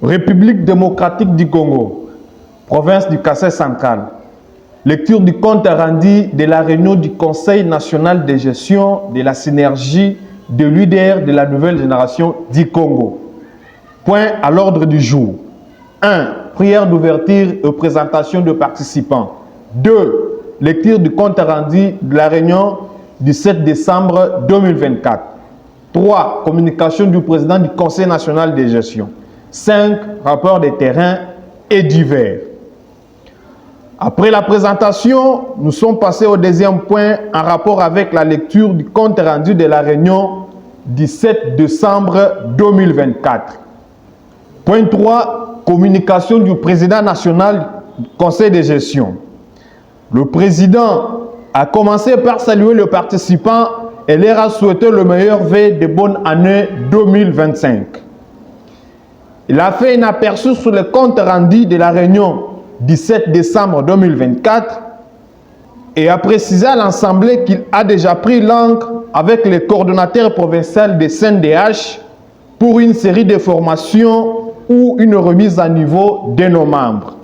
République démocratique du Congo, province du Kassai central. Lecture du compte rendu de la réunion du Conseil national de gestion de la synergie de leaders de la nouvelle génération du Congo. Point à l'ordre du jour. 1. Prière d'ouverture et présentation de participants. 2. Lecture du compte rendu de la réunion du 7 décembre 2024. 3. Communication du président du Conseil national de gestion. 5. Rapport des terrains et divers. Après la présentation, nous sommes passés au deuxième point en rapport avec la lecture du compte rendu de la réunion du 7 décembre 2024. Point 3. Communication du président national du Conseil de gestion. Le président a commencé par saluer les participants et leur a souhaité le meilleur vœu de bonne année 2025. Il a fait un aperçu sur le compte rendu de la réunion du 7 décembre 2024 et a précisé à l'Assemblée qu'il a déjà pris langue avec le coordonnateur provincial des CNDH pour une série de formations ou une remise à niveau de nos membres.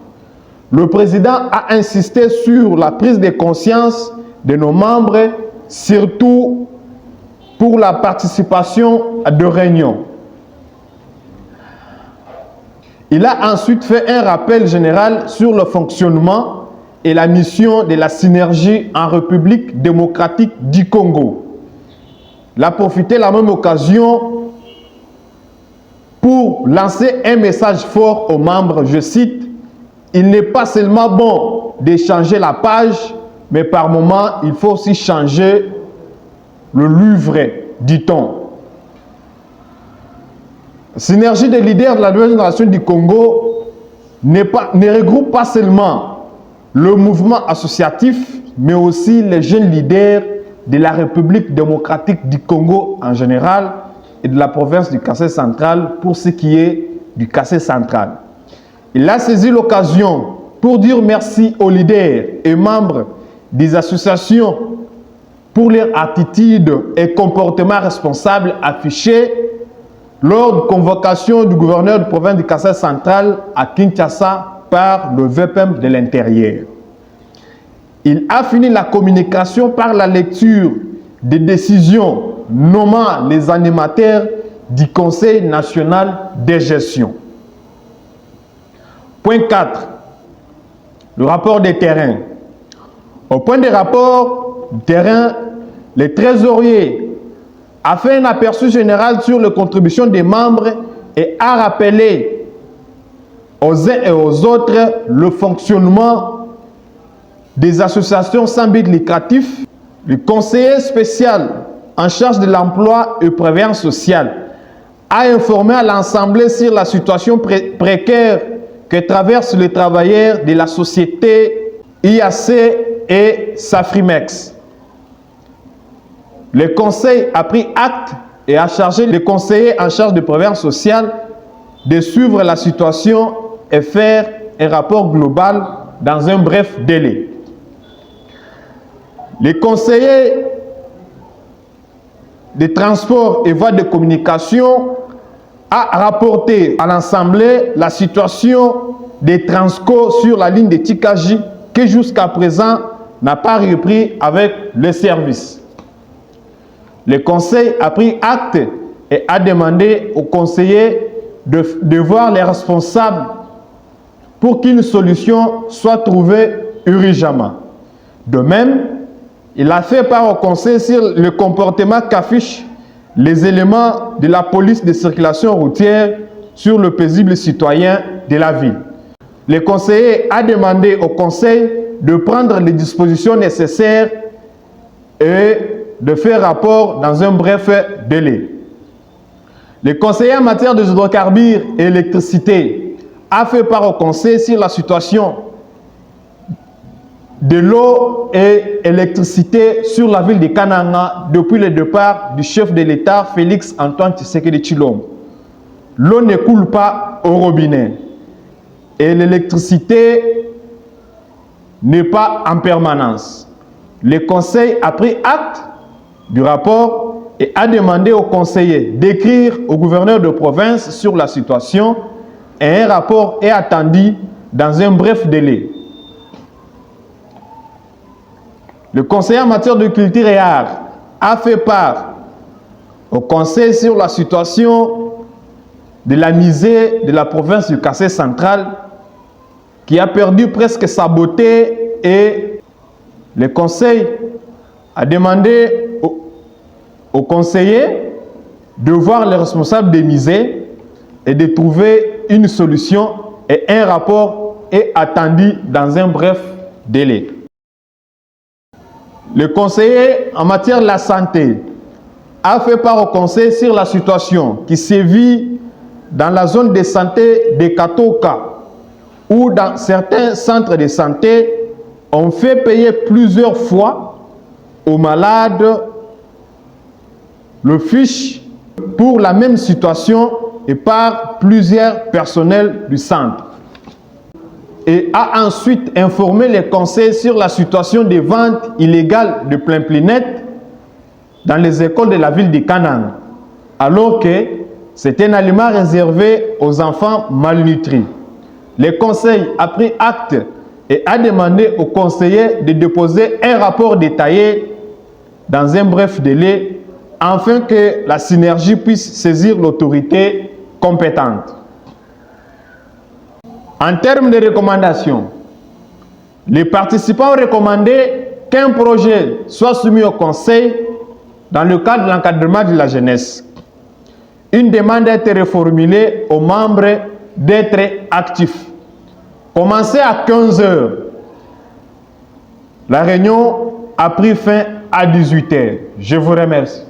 Le président a insisté sur la prise de conscience de nos membres, surtout pour la participation à des réunions. Il a ensuite fait un rappel général sur le fonctionnement et la mission de la synergie en République démocratique du Congo. Il a profité de la même occasion pour lancer un message fort aux membres, je cite, « Il n'est pas seulement bon de changer la page, mais par moments, il faut aussi changer le livret, dit-on. » Synergie des leaders de la nouvelle génération du Congo ne regroupe pas seulement le mouvement associatif, mais aussi les jeunes leaders de la République démocratique du Congo en général et de la province du Kassai central pour ce qui est du Kassai central. Il a saisi l'occasion pour dire merci aux leaders et membres des associations pour leur attitude et comportement responsable affichés lors de convocation du gouverneur de province du Kassai central à Kinshasa par le VPM de l'Intérieur. Il a fini la communication par la lecture des décisions nommant les animateurs du Conseil national de gestion. Point 4. Le rapport des terrains. Au point des rapports du terrain, le trésorier a fait un aperçu général sur les contributions des membres et a rappelé aux uns et aux autres le fonctionnement des associations sans but lucratif. Le conseiller spécial en charge de l'emploi et prévoyance sociale a informé à l'Assemblée sur la situation précaire que traversent les travailleurs de la société IAC et Safrimex. Le conseil a pris acte et a chargé les conseillers en charge de prévoyance sociale de suivre la situation et faire un rapport global dans un bref délai. Les conseillers des transports et voies de communication a rapporté à l'Assemblée la situation des Transco sur la ligne de Tikaji qui jusqu'à présent n'a pas repris avec le service. Le Conseil a pris acte et a demandé aux conseillers de voir les responsables pour qu'une solution soit trouvée urgemment. De même, il a fait part au Conseil sur le comportement qu'affichent les éléments de la police de circulation routière sur le paisible citoyen de la ville. Le conseiller a demandé au Conseil de prendre les dispositions nécessaires et de faire rapport dans un bref délai. Le conseiller en matière de hydrocarbures et électricité a fait part au Conseil sur la situation de l'eau et électricité sur la ville de Kananga depuis le départ du chef de l'État Félix Antoine Tshisekedi Tshilombo. L'eau ne coule pas au robinet et l'électricité n'est pas en permanence. Le Conseil a pris acte du rapport et a demandé aux conseillers d'écrire au gouverneur de province sur la situation et un rapport est attendu dans un bref délai. Le conseiller en matière de culture et art a fait part au conseil sur la situation de la musée de la province du Kassai central qui a perdu presque sa beauté, et le conseil a demandé aux conseillers de voir les responsables des musées et de trouver une solution, et un rapport est attendu dans un bref délai. Le conseiller en matière de la santé a fait part au conseil sur la situation qui sévit dans la zone de santé de Katoka, où dans certains centres de santé, on fait payer plusieurs fois aux malades le fiche pour la même situation et par plusieurs personnels du centre. Et a ensuite informé les conseils sur la situation des ventes illégales de plein-plinette dans les écoles de la ville de Kanang, alors que c'est un aliment réservé aux enfants malnutris. Le conseil a pris acte et a demandé aux conseillers de déposer un rapport détaillé dans un bref délai afin que la synergie puisse saisir l'autorité compétente. En termes de recommandations, les participants ont recommandé qu'un projet soit soumis au conseil dans le cadre de l'encadrement de la jeunesse. Une demande a été reformulée aux membres d'être actifs. Commencé à 15 h, la réunion a pris fin à 18 h. Je vous remercie.